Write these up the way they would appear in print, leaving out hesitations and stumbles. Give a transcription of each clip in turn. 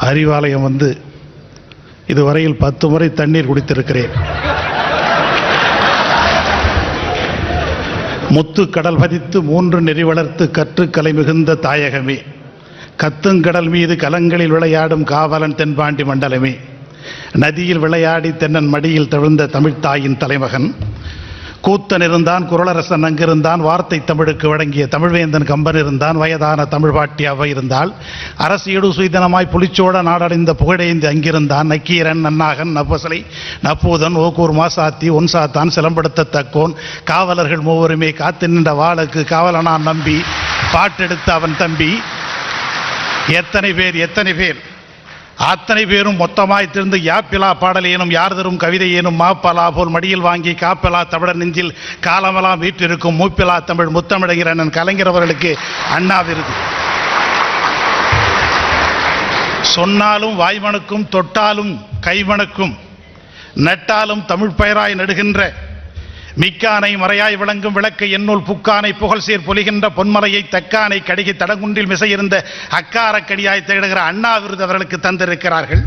அறிவாலயம் வந்து இதுவரையில் 10 முறை தண்ணீர் குடித்திருக்கிறேன். முத்து கடல் பதித்து 3 நெறி வளர்த்து கற்றுக்கலை மிகுந்த தாயகமே, கத்துங்கடல் மீது கலங்களில் விளையாடும் காவலன் தென்பாண்டி மண்டலமே, நதியில் விளையாடி தென்னன் மடியில் தவிழ்ந்த தமிழ்த்தாயின் தலைமகன், கூத்தன் இருந்தான், குரலரசன் அங்கிருந்தான், வார்த்தை தமிழுக்கு வழங்கிய தமிழ்வேந்தன் கம்பன் இருந்தான், வயதான தமிழ் பாட்டி அவை இருந்தால், அரசியடு சுய்தனமாய் புலிச்சோட நாடடைந்த புகழேந்தி அங்கிருந்தான், நக்கீரன் நன்னாகன் நப்பசலை நப்பூதன் ஓக்கூர் மாசாத்தி ஒன்சாத்தான் சிலம்படுத்த தக்கோன், காவலர்கள் மூவருமே காத்து நின்ற வாளுக்கு காவலனான் நம்பி பாட்டெடுத்த அவன் தம்பி. எத்தனை பேர் அத்தனை பேரும் மொத்தமாய் திருந்து யாப்பிலா பாடலேனும் யார் தரும் கவிதை ஏனும் மாப்பலா போல் மடியில் வாங்கி காப்பலா தமிழர் நெஞ்சில் காலமெல்லாம் வீற்றிருக்கும் மூப்பிலா தமிழ் முத்தமிழர் அண்ணன் கலைஞர் அவர்களுக்கு அண்ணா விருது. சொன்னாலும் வாய்மணக்கும், தொட்டாலும் கைமணக்கும், நட்டாலும் தமிழ் பெயராய் நடுகின்ற மிக்கானை மறையாய் விளங்கும் விளக்கு என்னுள் புக்கானை புகழ் சேர் பொலிகின்ற பொன்மலையை தக்கானை கடிகை தடங்குன்றில் மிசையிருந்த அக்காரக்கடியாய் திகழ்கிற அண்ணா விருது அவர்களுக்கு தந்திருக்கிறார்கள்.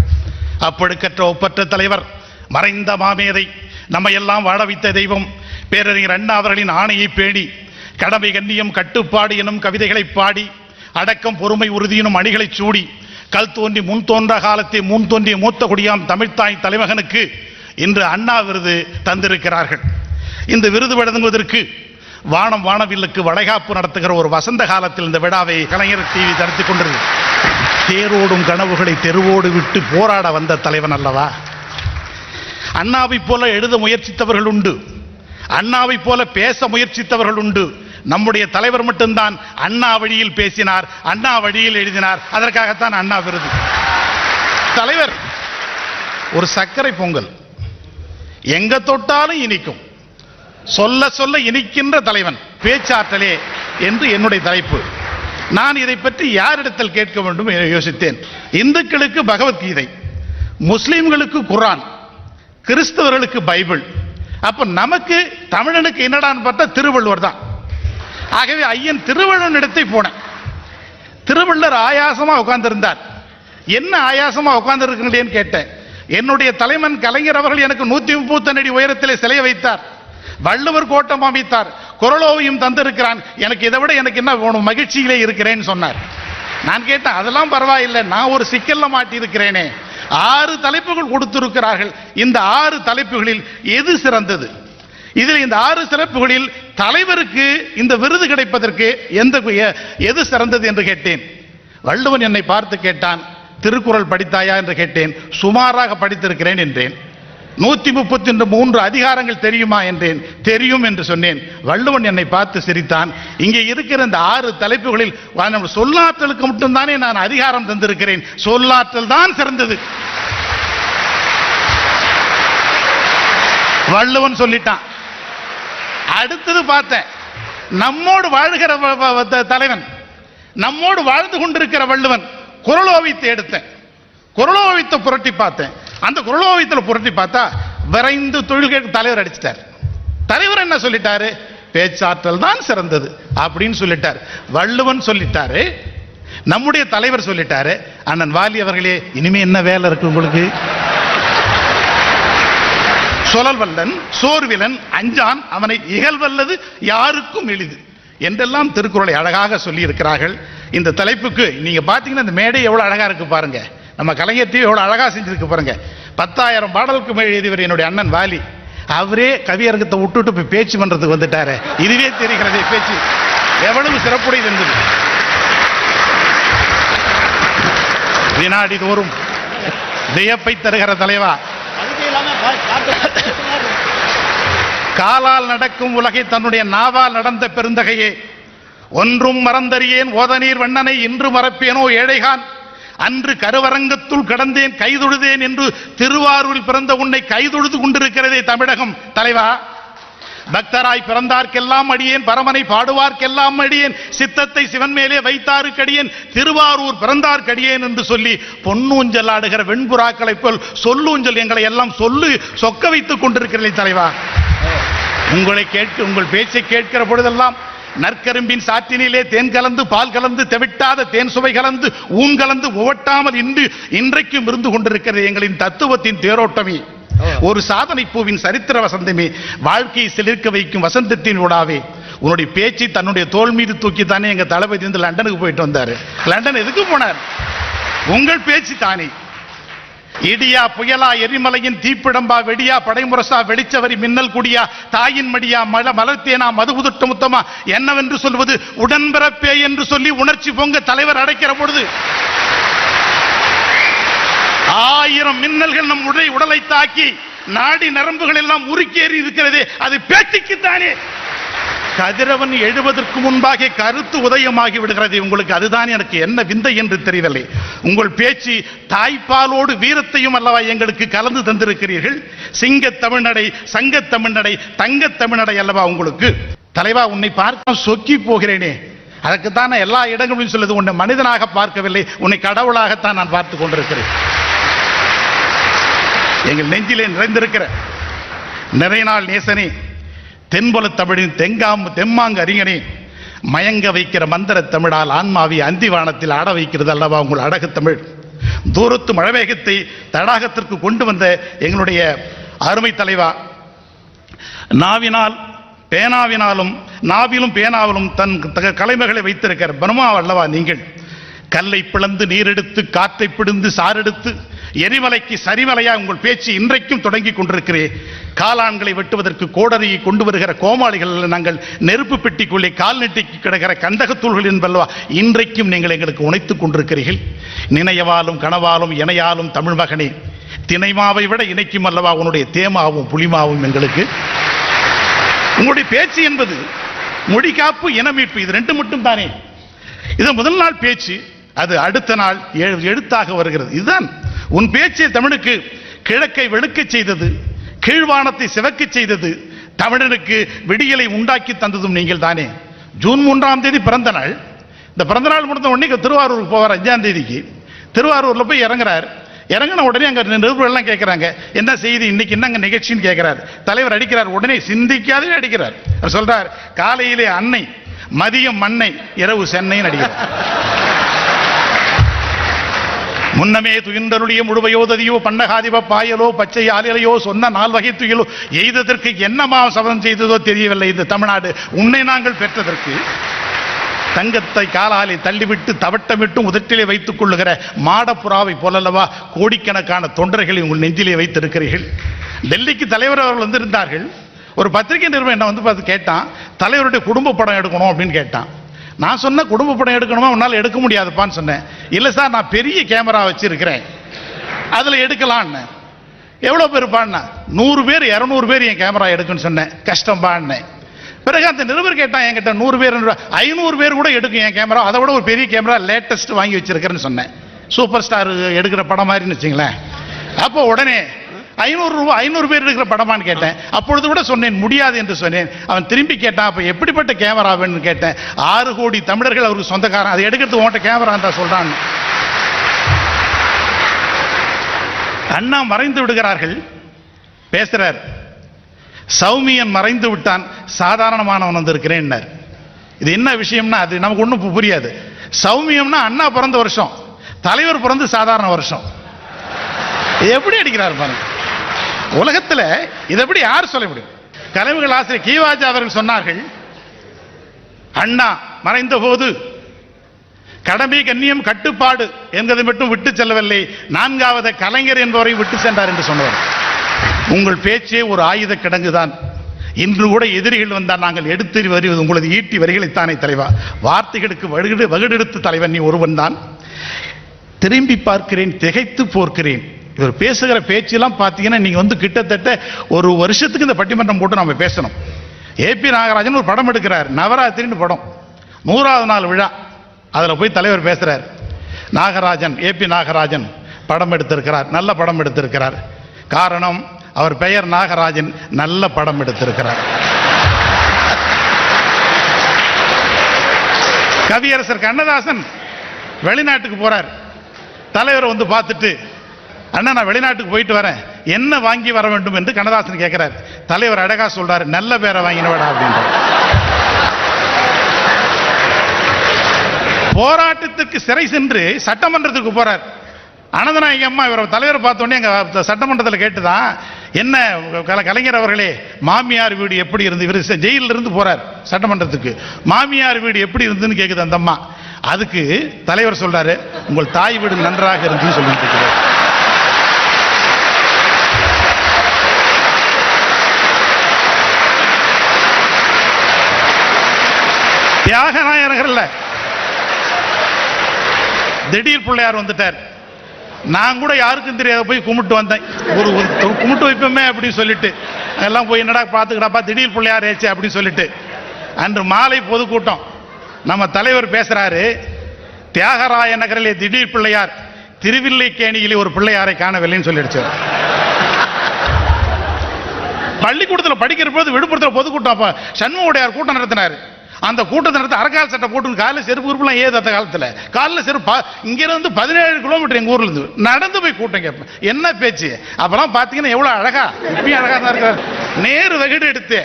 அப்பொழுக்கற்ற ஒப்பற்ற தலைவர், மறைந்த மாமேதை, நம்ம எல்லாம் வாழ வைத்த தெய்வம் பேரறிஞர் அண்ணா அவர்களின் ஆணையை பேணி கடமை கண்ணியம் கட்டுப்பாடு எனும் கவிதைகளை பாடி அடக்கம் பொறுமை உறுதியினும் அணிகளை சூடி கல் தோன்றி முன் தோன்ற காலத்தை முன் தோன்றிய மூத்த குடியாம் தமிழ்த்தாய் தலைமகனுக்கு இன்று அண்ணா விருது தந்திருக்கிறார்கள். இந்த விருது வழங்குவதற்கு வானம் வானவில்லுக்கு வளைகாப்பு நடத்துகிற ஒரு வசந்த காலத்தில் இந்த விழாவை கலைஞர் டிவி நடத்திக் கொண்டது. தேரோடும் கனவுகளை தெருவோடு விட்டு போராட வந்த தலைவன் அல்லவா. அண்ணாவை போல எழுத முயற்சித்தவர்கள் உண்டு, அண்ணாவை போல பேச முயற்சித்தவர்கள் உண்டு. நம்முடைய தலைவர் மட்டும்தான் அண்ணா வழியில் பேசினார், அண்ணா வழியில் எழுதினார். அதற்காகத்தான் அண்ணா விருது. தலைவர் ஒரு சர்க்கரை பொங்கல், எங்க தொட்டாலும் இனிக்கும், சொல்ல சொல்ல இனிக்கின்ற தலைவன், பேச்சாற்றலே என்று என்னுடைய தலைப்பு. நான் இதை பற்றி யாரிடத்தில் கேட்க வேண்டும் என யோசித்தேன். இந்துக்களுக்கு பகவத்கீதை, முஸ்லிம்களுக்கு குர்ஆன், கிறிஸ்தவர்களுக்கு பைபிள். அப்ப நமக்கு தமிழனுக்கு என்னடான்னு பார்த்தா திருவள்ளுவர் தான். ஆகவே ஐயன் திருவள்ளுவர் இடத்தை போனேன். திருவள்ளுவர் ஆயாசமா உட்கார்ந்திருந்தார். என்ன ஆயாசமா உட்கார்ந்து இருக்கீங்களேன்னு கேட்டேன். என்னுடைய தலைவன் கலைஞர் அவர்கள் எனக்கு 130 அடி உயரத்திலே சிலையை வைத்தார், வள்ளுவர் கோட்டம் அமைத்தார், குரலோவையும் தந்திருக்கிறான், எனக்கு இதை விட எனக்கு என்ன வேணும், மகிழ்ச்சியிலே இருக்கிறேன்னு சொன்னார். நான் கேட்டேன், அதெல்லாம் பரவாயில்லை, நான் ஒரு சிக்கல்ல மாட்டி இருக்கிறேனே. 6 தலைப்புகள் கொடுத்திருக்கிறார்கள். இந்த 6 தலைப்புகளில் எது சிறந்தது? இதில் இந்த 6 சிறப்புகளில் தலைவருக்கு இந்த விருது கிடைப்பதற்கு எது சிறந்தது என்று கேட்டேன். வள்ளுவன் என்னை பார்த்து கேட்டான், திருக்குறள் படித்தாயா என்று கேட்டேன். சுமாராக படித்திருக்கிறேன் என்றேன். 133 அதிகாரங்கள் தெரியுமா என்றேன். தெரியும் என்று சொன்னேன். வள்ளுவன் என்னை பார்த்து சிரித்தான். இங்கே இருக்கிற இந்த 6 தலைப்புகளில் சொல்லாற்றலுக்கு மட்டும்தானே நான் அதிகாரம் தந்திருக்கிறேன், சொல்லாற்றல் தான் சிறந்தது. வள்ளுவன் சொல்லிட்டான். அடுத்தது பார்த்தேன், நம்மோடு வாழ்கிற தலைவன், நம்மோடு வாழ்ந்து கொண்டிருக்கிற வள்ளுவன். குரலோவியத்தை எடுத்தேன், குரலோவியத்தை புரட்டி பார்த்தேன். அந்த குரலோவியத்தில் புரட்டி பார்த்தா விரைந்து தொழில்களுக்கு தலைவர் அடிச்சிட்டார். தலைவர் என்ன சொல்லிட்டாரு? பேச்சாற்றல் தான் சிறந்தது அப்படின்னு சொல்லிட்டார். வள்ளுவன் சொல்லிட்டாரு, நம்முடைய தலைவர் சொல்லிட்டாரு. அண்ணன் வாலி அவர்களே, இனிமே என்ன வேலை இருக்கு உங்களுக்கு? சொலல்வல்லன் சோர்விலன் அஞ்சான் அவனை இகழ்வல்லது யாருக்கும் எளிது என்றெல்லாம் திருக்குறளை அழகாக சொல்லி இருக்கிறார்கள். இந்த தலைப்புக்கு நீங்க பாத்தீங்கன்னா இந்த மேடை எவ்வளவு அழகா இருக்கு பாருங்க. நம்ம கலைஞர் டிவி எவ்வளவு அழகா செஞ்சிருக்கு பாருங்க. 10,000 பாடலுக்கு மேல் எழுதியவர் என்னுடைய அண்ணன் வாலி. அவரே கவியரங்கத்தை விட்டுட்டு போய் பேச்சு பண்றதுக்கு வந்துட்டாரு. இதுவே தெரிகிறது பேச்சு எவ்வளவு சிறப்புடையது என்பது. வினாடி தோறும் வியப்பை தருகிற தலைவா, காலால் நடக்கும் உலகை தன்னுடைய நாவால் நடந்த பெருந்தகையே, ஒன்றும் மறந்தறியேன் ஓதநீர் வண்ணனை இன்று மறப்பேனோ ஏழைகான், அன்று கருவரங்கத்துள் கடந்தேன் கைதொழுதேன் என்று திருவாரூரில் பிறந்த உன்னை கைதொழுது கொண்டிருக்கிறதே தமிழகம். தலைவா, பக்தராய் பிறந்தார்க்கெல்லாம் அடியேன், பரமனை பாடுவார்க்கெல்லாம் அடியேன், சித்தத்தை சிவன் மேலே வைத்தாருக்கடியேன், திருவாரூர் பிறந்தார்க்கடியேன் என்று சொல்லி பொன்னூஞ்சல் ஆடுகிற வெண்புறாக்களை போல் சொல்லூஞ்சல் எங்களை எல்லாம் சொல்லு சொக்க வைத்துக் கொண்டிருக்கிறீர்கள் தலைவா. உங்களை கேட்டு உங்கள் பேச்சை கேட்கிற பொழுதெல்லாம் நற்கரும்பின் சாற்றினிலே தேன் கலந்து பால் கலந்து தெவிட்டாத தேன் சுவை கலந்து ஊன் கலந்து உவட்டாமல் இன்றைக்கும் இருந்து கொண்டிருக்கிறது எங்களின் தத்துவத்தின் தேரோட்டமே. ஒரு சாதனை பூவின் சரித்திர வசந்தமே, வாழ்க்கையை சிலிர்க்க வைக்கும் வசந்தத்தின் ஊடாவே. உன்னுடைய பேச்சு தன்னுடைய தோல் மீது தூக்கித்தானே எங்க தளபதி வந்து லண்டனுக்கு போயிட்டு வந்தாரு. லண்டன் எதுக்கு போனார்? உங்கள் பேச்சு தானே. இடியா புயலா எரிமலையின் தீப்பிடம்பா வெடியா படைமுரசா வெடிச்சவரி மின்னல் குடியா தாயின் மடியா மலர்த்தேனா மதுபுதுட்டு முத்தமா என்னவென்று சொல்வது உடன்பிறப்பே என்று சொல்லி உணர்ச்சி பொங்க தலைவர் அடைக்கிற பொழுது 1000 மின்னல்கள் நம் உடலை தாக்கி நாடி நரம்புகள் எல்லாம் உருக்கேறி இருக்கிறதே, அது பேச்சுக்குத்தானே. கதிரவன் எழுவதற்கு முன்பாக கருத்து உதயமாகி விடுகிறது. உங்களுக்கு அதுதான் எனக்கு என்ன விந்தை என்று தெரியவில்லை. உங்கள் பேச்சு தாய்ப்பாலோடு வீரத்தையும் அல்லவா எங்களுக்கு கலந்து தந்திருக்கிறீர்கள். சிங்க தமிழ்நடை, சங்க தமிழ்நடை, தங்க தமிழ்நடை அல்லவா உங்களுக்கு. தலைவா, உன்னை பார்க்க சொக்கி போகிறேனே, அதற்குத்தான் எல்லா இடங்களிலும் சொல்லுது. உன்னை மனிதனாக பார்க்கவில்லை, உன்னை கடவுளாகத்தான் நான் பார்த்துக் கொண்டிருக்கிறேன். எங்கள் நெஞ்சிலே நிறைந்திருக்கிற நிறைய நாள் நேசனே, தென்பொல தமிழின் தெம்மாங்கு அறிஞனே, மயங்க வைக்கிற மந்திர தமிழால் ஆன்மாவை அந்திவானத்தில் ஆட வைக்கிறது அல்லவா உங்கள் அழகு தமிழ். தூரத்து மழவேகத்தை தடாகத்திற்கு கொண்டு வந்த எங்களுடைய அருமை தலைவா, நாவினால் பேனாவினாலும் நாவிலும் பேனாவிலும் தன் கலைமைகளை வைத்திருக்கிற பிரம்மா அல்லவா நீங்கள். கல்லை பிளந்து நீரெடுத்து காற்றை பிடிந்து சாரெடுத்து எரிமலைக்கு சரிமலையா உங்கள் பேச்சு இன்றைக்கும் தொடங்கி கொண்டிருக்கிறேன். காலான்களை வெட்டுவதற்கு கோடரியை கொண்டு வருகிற கோமாளிகள் நாங்கள் நெருப்பு பெட்டிக்குள்ளே கால் நெட்டிக்கு கிடக்கிற கந்தகத்தூள்கள் என்பல்லவா இன்றைக்கும் நீங்கள் எங்களுக்கு உணைத்துக் கொண்டிருக்கிறீர்கள். நினையவாலும் கனவாலும் இணையாலும் தமிழ் மகனே, திணைமாவை விட இணைக்கும் அல்லவா உன்னுடைய தேமாவும் புலிமாவும் எங்களுக்கு. உங்களுடைய பேச்சு என்பது மொழிகாப்பு இனமீட்பு, இது ரெண்டு மட்டும் தானே. இது முதல் நாள் பேச்சு, அது அடுத்த நாள் எழுத்தாக வருகிறது. இதுதான் உன் பேச்சை தமிழுக்கு கிழக்கை வெளுக்க செய்தது, கீழ்வானத்தை சிவக்க செய்தது, தமிழனுக்கு விடியலை உண்டாக்கி தந்ததும் நீங்கள் தானே. ஜூன் 3ஆம் தேதி பிறந்த நாள். இந்த பிறந்த நாள் முடிந்த உடனே திருவாரூருக்கு போவார். 5ஆம் தேதிக்கு திருவாரூர்ல போய் இறங்குறார். இறங்கின உடனே அங்க நிருபர்கள் எல்லாம் கேட்கிறாங்க, என்ன செய்தி இன்னைக்கு, என்னங்க நிகழ்ச்சின்னு கேட்கிறார். தலைவர் அடிக்கிறார். உடனே சிந்திக்காதே அடிக்கிறார். அவர் சொல்றார், காலையிலே அன்னை, மதியம் மண்ணை, இரவு சென்னைன்னு அடிக்கிறார். முன்னமே துயின்றருடைய முழுவையோததியோ பண்டகாதிப பாயலோ பச்சை ஆலையோ சொன்ன 4 வகை துயிலோ எய்ததற்கு என்னமா சபதம் செய்ததோ தெரியவில்லை. இந்த தமிழ்நாடு உன்னை நாங்கள் பெற்றதற்கு தங்கத்தை காலாலை தள்ளிவிட்டு தவட்டமிட்டு உதட்டிலே வைத்துக் கொள்ளுகிற மாடப்புறாவை போலல்லவா கோடிக்கணக்கான தொண்டர்களை உங்கள் நெஞ்சிலே வைத்திருக்கிறீர்கள். டெல்லிக்கு தலைவர் அவர்கள் வந்திருந்தார்கள். ஒரு பத்திரிகை நிறுவனம் என்ன வந்து பார்த்து கேட்டான், தலைவருடைய குடும்ப படம் எடுக்கணும் அப்படின்னு கேட்டான். நான் சொன்ன குடும்ப படம் எடுக்கணுமா, உன்னால் எடுக்க முடியாதுப்பான்னு சொன்னேன். இல்லை சார், நான் பெரிய கேமரா வச்சிருக்கிறேன், அதில் எடுக்கலான்னு. எவ்வளோ பேர் பாடினா? 100 பேர் 200 பேர் என் கேமரா எடுக்குன்னு சொன்னேன். கஷ்டம் பாடினேன். பிறகு அந்த நிருபர் கேட்டான் என்கிட்ட, 100 பேர் 500 பேர் கூட எடுக்கும் என் கேமரா, அதை விட ஒரு பெரிய கேமரா லேட்டஸ்ட் வாங்கி வச்சிருக்கிறேன்னு சொன்னேன். சூப்பர் ஸ்டார் எடுக்கிற படம் மாதிரின்னு வச்சுங்களேன். அப்போ உடனே 500 பேர் எடுக்கிற படமான்னு கேட்டேன். அப்பொழுது கூட சொன்னேன் முடியாது என்று சொன்னேன். அவன் திரும்பி கேட்டான், அப்ப எப்படிப்பட்ட கேமரா வேணும்னு கேட்டேன். 6 கோடி தமிழர்கள் அவருக்கு சொந்தக்காரன், அதை எடுக்கிறது உன்கிட்ட கேமரா தான் சொல்றான். அண்ணா மறைந்து விடுகிறார்கள், பேசுறார். சௌமியன் மறைந்து விட்டான், சாதாரணமானவன் வந்திருக்கிறேன். இது என்ன விஷயம்னா அது நமக்கு ஒன்றும் புரியாது. சௌமியம்னா அண்ணா பிறந்த வருஷம், தலைவர் பிறந்து சாதாரண வருஷம். எப்படி அடிக்கிறார் பாருங்க. உலகத்தில் இதை எப்படி யார் சொல்ல முடியும்? கலைவுகள் ஆசிரியர் கீவாஜா அவர்கள் சொன்னார்கள், அண்ணா மறைந்த போது கடமை கண்ணியம் கட்டுப்பாடு என்பதை மட்டும் விட்டு செல்லவில்லை, 4வது கலைஞர் என்பவரை விட்டு சென்றார் என்று சொன்னவர். உங்கள் பேச்சே ஒரு ஆயுத கிடங்குதான். இன்று கூட எதிரிகள் வந்தால் நாங்கள் எடுத்து வருவது உங்களது ஈட்டி வரிகளைத்தானே தலைவா. வார்த்தைகளுக்கு வகுடெடுத்து தலைவன் நீ ஒருவன் தான். திரும்பி பார்க்கிறேன், திகைத்து போர்க்கிறேன். இவர் பேசுகிற பேச்செல்லாம் பார்த்தீங்கன்னா நீங்க வந்து கிட்டத்தட்ட ஒரு வருஷத்துக்கு இந்த பட்டிமன்றம் போட்டு நம்ம பேசணும். ஏபி நாகராஜன் ஒரு படம் எடுக்கிறார், நவராத்திரின்னு படம், 100வது நாள் விழா. அதில் போய் தலைவர் பேசுறார். நாகராஜன், ஏபி நாகராஜன் படம் எடுத்திருக்கிறார், நல்ல படம் எடுத்திருக்கிறார். காரணம் அவர் பெயர் நாகராஜன், நல்ல படம் எடுத்திருக்கிறார். கவியரசர் கண்ணதாசன் வெளிநாட்டுக்கு போறார். தலைவர் வந்து பார்த்துட்டு, அண்ணா நான் வெளிநாட்டுக்கு போயிட்டு வரேன், என்ன வாங்கி வர வேண்டும் என்று கண்ணதாசன் கேட்கிறார். தலைவர் அழகா சொல்றாரு, நல்ல பேரை வாங்கினவடா அப்படின்ற. போராட்டத்துக்கு சிறை சென்று சட்டமன்றத்துக்கு போறார். அனந்தநாயகி அம்மா இவர் தலைவர் பார்த்தோன்னே எங்க சட்டமன்றத்தில் கேட்டுதான், என்ன கலைஞர் அவர்களே, மாமியார் வீடு எப்படி இருந்து, இவர் ஜெயிலில் இருந்து போறார் சட்டமன்றத்துக்கு, மாமியார் வீடு எப்படி இருந்துன்னு கேக்குது அந்த அம்மா. அதுக்கு தலைவர் சொல்றாரு, உங்கள் தாய் வீடு நன்றாக இருந்துன்னு சொல்லிட்டு இருக்கிறார். தியாகநாயகர்கள்ல திடீர் பிள்ளையார் வந்துட்டார். நான் கூட யாருக்கும் தெரியாத போய் கும்பிட்டு வந்தேன். ஒரு கும்பிட்டு வைப்போமே அப்படின்னு சொல்லிட்டு எல்லாம் போய் என்னடா பார்த்துக்கிடாப்பா திடீர் பிள்ளையார் ஏச்சு அப்படின்னு சொல்லிட்டு அன்று மாலை பொதுக்கூட்டம் நம்ம தலைவர் பேசுறாரு, தியாகராய நகரிலே திடீர் பிள்ளையார், திருவில்லைக்கேணியிலே ஒரு பிள்ளையாரை காணவில்லைன்னு சொல்லிடுச்சு. பள்ளிக்கூடத்தில் படிக்கிற போது விழுப்புரத்தில் பொதுக்கூட்டம் சண்முகையார் கூட்டம் நடத்தினார். அந்த கூட்டத்தை நடத்த அரக்கால் சட்டை போட்டு காலில் செருப்பு உறுப்புலாம் ஏது அந்த காலத்தில் காலில் செருப்பு இங்கிருந்து 17 கிலோமீட்டர் எங்கள் ஊர்ல இருந்து நடந்து போய் கூட்டம் கேட்பேன். என்ன பேச்சு அப்பெல்லாம் பார்த்தீங்கன்னா எவ்வளோ அழகா, இப்பயும் அழகா தான் இருக்கார். நேரு வகிடு எடுத்து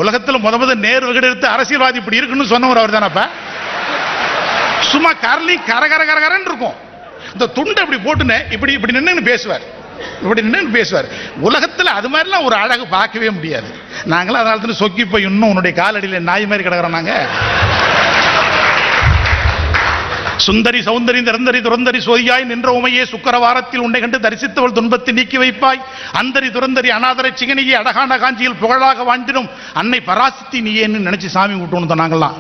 உலகத்தில் முத நேரு வகிடு எடுத்து அரசியல்வாதி இப்படி இருக்குன்னு சொன்னவர் அவர் தானப்ப. சும்மா கரலி கரகரன்னு இருக்கும். இந்த துண்டை இப்படி போட்டுன்னு இப்படி இப்படி நின்று பேசுவார், இப்படி நின்று பேசுவார். உலகத்தில் அது மாதிரிலாம் ஒரு அழகு பார்க்கவே முடியாது. நாங்களும் அதனால தான் சொக்கி போய் இன்னும் உன்னுடைய காலடியில் நாய் மாதிரி கிடக்கிறோம். நாங்க சுந்தரி சௌந்தரி நிரந்தரி துரந்தரி சோதியாய் நின்ற உமையே சுக்கரவாரத்தில் உன்னை கண்டு தரிசித்தவள் துன்பத்தை நீக்கி வைப்பாய், அந்தரி துரந்தரி அநாதரை சிகனியை அழகான காஞ்சியில் புகழாக வாழ்ந்திடும் அன்னை பராசக்தி நீயேன்னு நினைச்சு சாமி கூட்டணும். நாங்கள்லாம்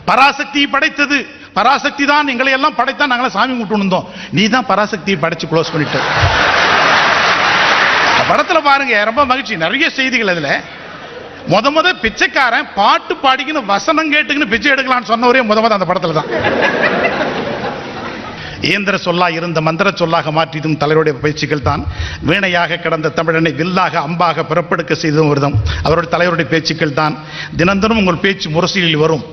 பராசக்தி படைத்தது, பராசக்தி தான் எங்களை எல்லாம் படைத்தா நாங்களாம் சாமி கூட்டணும். நீ தான் பராசக்தியை படைச்சு க்ளோஸ் பண்ணிட்டு படத்துல பாருங்க. ரொம்ப மகிழ்ச்சி, நிறைய செய்திகள். அதுல முத பிச்சைக்காரன் பாட்டு பாடிக்கின்னு வசனம் கேட்டுக்கின்னு பிச்சை எடுக்கலாம்னு சொன்னவரே முத அந்த படத்துல தான். இயந்திர சொல்லா இருந்த மந்திர சொல்லாக மாற்றியதும் தலைவருடைய பேச்சுக்கள் தான். வீணையாக கிடந்த தமிழனை வில்லாக அம்பாக பிறப்பெடுக்க செய்ததும் விரதம் அவருடைய தலைவருடைய பேச்சுக்கள் தான். தினந்தோறும் உங்கள் பேச்சு முரசொலியில் வரும்.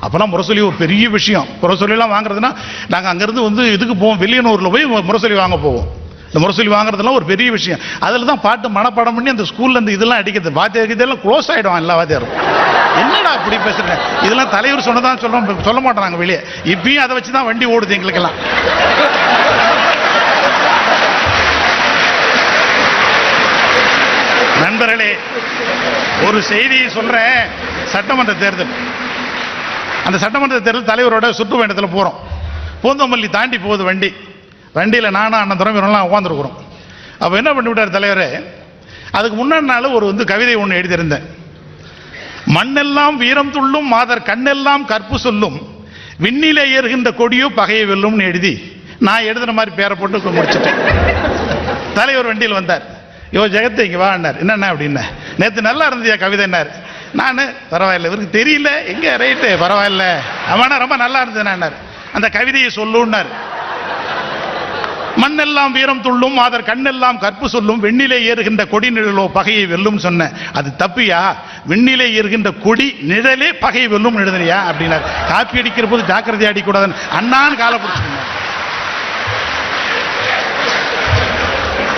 அப்பெல்லாம் முரசொலி ஒரு பெரிய விஷயம். முரசொலியெல்லாம் வாங்குறதுன்னா நாங்கள் அங்கிருந்து இதுக்கு போவோம், வெளியனூரில் போய் முரசொலி வாங்க போவோம். இந்த முரசொலி வாங்குறதுலாம் ஒரு பெரிய விஷயம். அதில் தான் பாட்டு மனப்பாடம் பண்ணி அந்த ஸ்கூல்ல இருந்து இதெல்லாம் அடிக்கிறது. வாத்தியாருக்கு இதெல்லாம் க்ளோஸ் ஆகிடும். எல்லா வாத்தியாரும் என்னடா அப்படி பேசுறேன், இதெல்லாம் தலைவர் சொன்னதான் சொல்ல மாட்டோம் நாங்கள் வெளியே. இப்பயும் அதை வச்சு தான் வண்டி ஓடுது எங்களுக்கெல்லாம். நண்பர்களே, ஒரு செய்தியை சொல்றேன். சட்டமன்ற தேர்தல், அந்த சட்டமன்ற தேர்தல் தலைவரோட சுற்றுப்பயணத்தில் போறோம். பூந்தமல்லி தாண்டி போகுது வண்டி. வண்டியில் நானும் அண்ணன் துறைமுகம்லாம் உட்காந்துருக்குறோம். அப்போ என்ன பண்ணிவிட்டார் தலைவர், அதுக்கு முன்னாடி நாள் ஒரு கவிதை ஒன்று எழுதியிருந்தேன். மண்ணெல்லாம் வீரம் துள்ளும் மாதர் கண்ணெல்லாம் கற்பு சொல்லும் விண்ணிலே ஏறுகின்ற கொடியோ பகையை வெல்லும்னு எழுதி நான் எழுதுன மாதிரி பேரை போட்டு முடிச்சுட்டேன். தலைவர் வண்டியில் வந்தார். யோ ஜெகத்தை இங்கே வான்னார். என்னென்ன அப்படின்னா, நேற்று நல்லா இருந்தியா கவிதை என்னார். நான் பரவாயில்ல, இவருக்கு தெரியல எங்க ரைட்டு பரவாயில்ல, அவனா ரொம்ப நல்லா இருந்ததுன்னார். அந்த கவிதையை சொல்லுன்னார். மண்ணெல்லாம் வீரம் துள்ளும் மாதர் கண்ணெல்லாம் கற்பு சொல்லும் விண்ணிலே ஏறுகின்ற கொடி நிழலோ பகையை வெல்லும் சொன்ன. அது தப்பியா, விண்ணிலே ஏறுகின்ற கொடி நிழலே பகையை வெல்லும் எழுதுறியா அப்படின்னார். காப்பி அடிக்கிற போது ஜாக்கிரதை அடிக்கூடாது அண்ணான்னு காலை பிடிச்சு.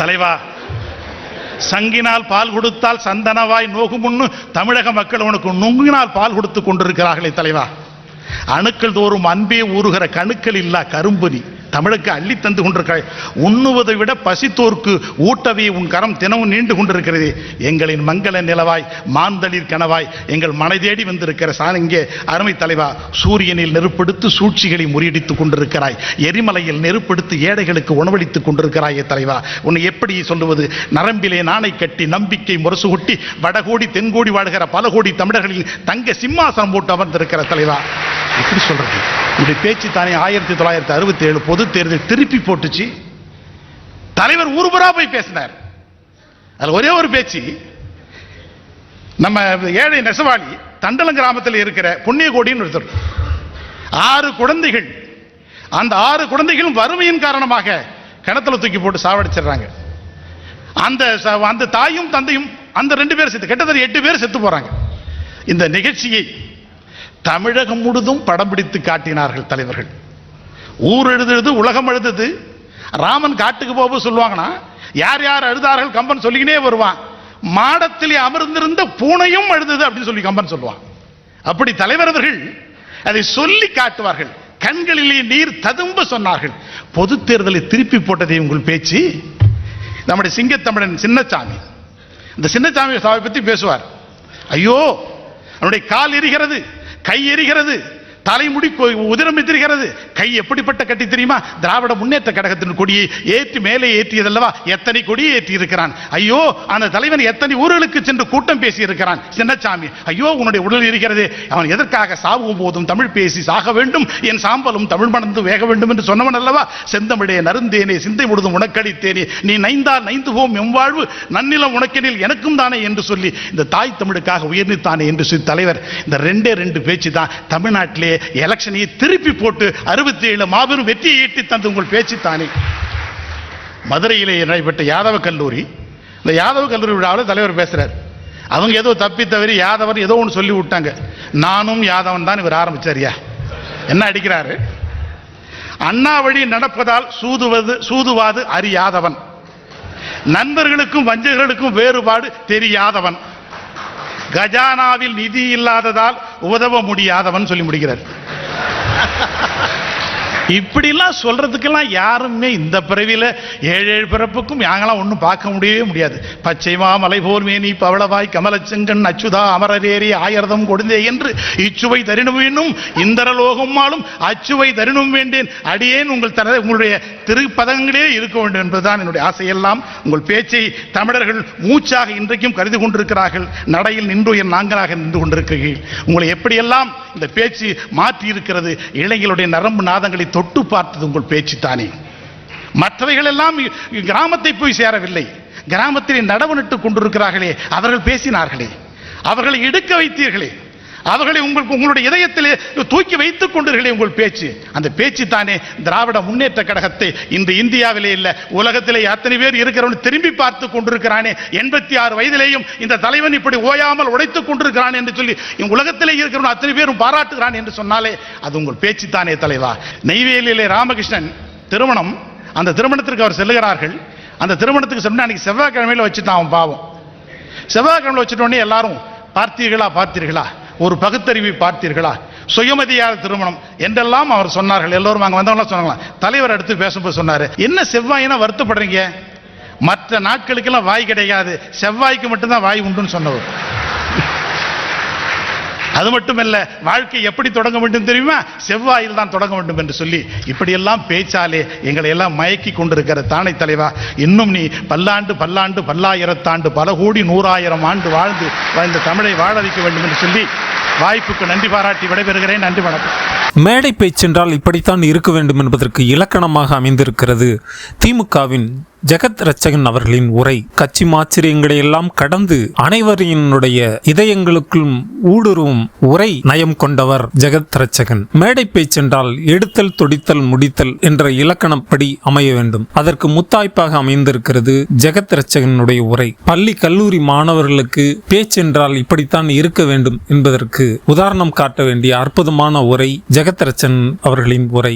தலைவா, சங்கினால் பால் கொடுத்தால் சந்தனவாய் நோகுமுன்னு தமிழக மக்கள் உனக்கு நுங்கினால் பால் கொடுத்து கொண்டிருக்கிறார்களே தலைவா. அணுக்கள் தோறும் அன்பே ஊறுகிற கணுக்கள் இல்லா கரும்புரி தமிழுக்கு அள்ளி தந்து கொண்டிருக்கிறாய். உண்ணுவதை விட பசித்தோர்க்கு ஊட்டவே உன் கரம் தினமும் நீண்டு கொண்டிருக்கிறது. எங்களின் மங்கள நிலவாய் மாந்தளிர் கனவாய் எங்கள் மனை தேடி வந்திருக்கிற சாணங்கே அருமை தலைவா. சூரியனில் நெருப்படுத்து சூழ்ச்சிகளை முறியடித்துக் கொண்டிருக்கிறாய். எரிமலையில் நெருப்படுத்து ஏழைகளுக்கு உணவளித்துக் கொண்டிருக்கிறாயே தலைவா. உன்னை எப்படி சொல்லுவது? நரம்பிலே நாணை கட்டி நம்பிக்கை முரசு கொட்டி வடகோடி தென்கோடி வாழ்கிற பல கோடி தமிழர்களில் தங்க சிம்மாசனம் போட்டு அமர்ந்திருக்கிற தலைவா. எப்படி சொல்றது? இப்படி பேச்சு தானே 1967 பொது தேர்தல் திருப்பி போட்டுச்சு. தலைவர் ஊர்புறா போய் பேசினார். அதுல ஒரே ஒரு பேச்சு, நம்ம ஏழை நெசவாளி தண்டலம் கிராமத்தில் இருக்கிற புண்ணியகோடின்னு ஒருத்தர் 6 குழந்தைகள், அந்த 6 குழந்தைகளும் வறுமையின் காரணமாக கிணத்துல தூக்கி போட்டு சாவடிச்சிடறாங்க. அந்த தாயும் தந்தையும் அந்த 2 பேர் செத்து, கிட்டத்தட்ட 8 பேர் செத்து போறாங்க. இந்த நிகழ்ச்சியை தமிழகம் முழுதும் படம் பிடித்து காட்டினார்கள் தலைவர்கள். ஊர் எழுதுது, உலகம் எழுதுது. ராமன் காட்டுக்கு போக சொல்லுவாங்கன்னா யார் யார் அழுதார்கள் கம்பன் சொல்லிக்கினே வருவான். மாடத்திலே அமர்ந்திருந்த பூனையும் அழுதுது அப்படின்னு சொல்லி கம்பன் சொல்லுவான். அப்படி தலைவர் அவர்கள் அதை சொல்லி காட்டுவார்கள். கண்களிலே நீர் ததும்ப சொன்னார்கள். பொது தேர்தலை திருப்பி போட்டதே உங்கள் பேச்சு. நம்முடைய சிங்கத்தமிழன் சின்னசாமி, இந்த சின்னசாமி சாவை பற்றி பேசுவார். ஐயோ, அவனுடைய கால் எரிகிறது, கை எரிகிறது, தலைமுடி உதிரம் எதிர்கிறது. கை எப்படிப்பட்ட கட்டி தெரியுமா? திராவிட முன்னேற்ற கழகத்தின் கொடியை ஏற்றி மேலே ஏற்றியதல்லவா, எத்தனை கொடியை ஏற்றி இருக்கிறான். ஐயோ, அந்த தலைவன் எத்தனை ஊர்களுக்கு சென்று கூட்டம் பேசி இருக்கிறான். சின்னசாமி, ஐயோ உன்னுடைய உடல் இருக்கிறது, அவன் எதற்காக சாவும் போதும் தமிழ் பேசி சாக வேண்டும், என் சாம்பலும் தமிழ் மணந்து வேக வேண்டும் என்று சொன்னவன் அல்லவா. செந்தமிழே நருந்தேனே சிந்தை முழுதும் உனக்களித்தேனே, நீ நைந்தால் நைந்து போம் எம்வாழ்வு, நன்னிலம் உனக்கெனில் எனக்கும் தானே என்று சொல்லி இந்த தாய் தமிழுக்காக உயர்நித்தானே என்று சொல்லி தலைவர். இந்த ரெண்டு பேச்சு தான் தமிழ்நாட்டிலே எலெக்ஷனை திருப்பி போட்டு 67 மாபெரும் வெற்றியை ஈட்டி தந்து உங்கள் பேச்சு தானே. மதுரையிலே நடைபெற்ற யாதவ கல்லூரி, இந்த யாதவ கல்லூரி விழாவில் தலைவர் பேசுறார். அவங்க ஏதோ தப்பி தவறி யாதவர் ஏதோ ஒன்று சொல்லி விட்டாங்க. நானும் யாதவன் தான் இவர் ஆரம்பிச்சாரியா. என்ன அடிக்கிறாரு? அண்ணா வழி நடப்பதால் சூதுவாது அறியாதவன், நண்பர்களுக்கும் வஞ்சகர்களுக்கும் வேறுபாடு தெரியாதவன், கஜானாவில் நிதி இல்லாததால் உதவ முடியாதவன் சொல்லி முடிக்கிறார். இப்படிலாம் சொல்றதுக்கெல்லாம் யாருமே இந்த பிறவில 7 பிறப்புக்கும் யாங்களாம் ஒன்றும் பார்க்க முடியவே முடியாது. பச்சைமா மலை போல் மேனி பவளவாய் கமலச்செங்கன் அச்சுதா அமரரேறி ஆயிரதம் கொடுந்தே என்று இச்சுவை தரினும் வேணும் இந்தரலோகம் ஆளும் அச்சுவை தரினும் வேண்டேன் அடியேன் உங்களுடைய திருப்பதங்களே இருக்க வேண்டும் என்பதுதான் என்னுடைய ஆசையெல்லாம். உங்கள் பேச்சை தமிழர்கள் மூச்சாக இன்றைக்கும் கருதி கொண்டிருக்கிறார்கள். நடையில் நின்றுயர் நாங்களாக நின்று கொண்டிருக்கிறீர்கள். உங்களை எப்படியெல்லாம் இந்த பேச்சு மாற்றி இருக்கிறது. இளைஞர்களுடைய நரம்பு நாதங்களை தொட்டு பார்த்தது உங்கள் பேச்சு தானே. மற்றவைகள் எல்லாம் கிராமத்தை போய் சேரவில்லை. கிராமத்தில் நடவு நட்டு கொண்டிருக்கிறார்களே, அவர்கள் பேசினார்களே, அவர்களை எடுக்க வைத்தீர்களே, அவர்களை உங்களுடைய இதயத்திலே தூக்கி வைத்துக் கொண்டீர்களே உங்கள் பேச்சு. அந்த பேச்சு தானே திராவிட முன்னேற்ற கழகத்தை இன்று இந்தியாவிலே இல்ல உலகத்திலே அத்தனை பேர் இருக்கிறவன் திரும்பி பார்த்து கொண்டிருக்கிறானே. 86 வயதிலேயும் இந்த தலைவன் இப்படி ஓயாமல் உடைத்துக் கொண்டிருக்கிறான் என்று சொல்லி உலகத்திலே இருக்கிறவன் அத்தனை பேரும் பாராட்டுகிறான் என்று சொன்னாலே அது உங்கள் பேச்சு தானே தலைவா. நெய்வேலியிலே ராமகிருஷ்ணன் திருமணம், அந்த திருமணத்திற்கு அவர் செல்லுகிறார்கள். அந்த திருமணத்துக்கு சொன்ன அன்னைக்கு செவ்வாய்க்கிழமையில வச்சுட்டான் அவன் பாவம். செவ்வாய்க்கிழமை வச்சுட்டோடனே எல்லாரும் பார்த்தீர்களா, ஒரு பகுத்தறிவை பார்த்தீர்களா, சுயமதியார் திருமணம் என்றெல்லாம் அவர் சொன்னார்கள். எல்லோரும் அங்க வந்தவங்க சொன்னாங்களா. தலைவர் அடுத்து பேசும்போது சொன்னாரு, என்ன செவ்வாயினா வருத்தப்படுறீங்க, மற்ற நாட்களுக்கெல்லாம் வாய் கிடையாது, செவ்வாய்க்கு மட்டும்தான் வாய் உண்டுன்னு சொன்னவர். அது மட்டுமல்ல, வாழ்க்கை எப்படி தொடங்க வேண்டும் தெரியுமா, செவ்வாயில் தான் தொடங்க வேண்டும் என்று சொல்லி இப்படியெல்லாம் பேச்சாலே எங்களை எல்லாம் மயக்கி கொண்டிருக்கிற தானை தலைவா. இன்னும் நீ பல்லாண்டு பல்லாயிரத்தாண்டு பல கோடி 100,000 ஆண்டு வாழ்ந்து இந்த தமிழை வாழ வைக்க வேண்டும் என்று சொல்லி வாய்ப்புக்கு நன்றி பாராட்டி விடைபெறுகிறேன். நன்றி, வணக்கம். மேடை பேச்சென்றால் இப்படித்தான் இருக்க வேண்டும் என்பதற்கு இலக்கணமாக அமைந்திருக்கிறது திமுகவின் ஜெகத் ரட்சகன் அவர்களின் உரை. கட்சி மாச்சரியங்களை எல்லாம் கடந்து அனைவரினுடைய இதயங்களுக்கும் ஊடுருவும் உரை நயம் கொண்டவர் ஜெகத் ரட்சகன். மேடை பேச்சென்றால் எடுத்தல் தொடித்தல் முடித்தல் என்ற இலக்கணப்படி அமைய வேண்டும். அதற்கு முத்தாய்ப்பாக அமைந்திருக்கிறது ஜெகத் ரட்சகனுடைய உரை. பள்ளி கல்லூரி மாணவர்களுக்கு பேச்சென்றால் இப்படித்தான் இருக்க வேண்டும் என்பதற்கு உதாரணம் காட்ட வேண்டிய அற்புதமான உரை ஜெகத் ரட்சகன் அவர்களின் உரை.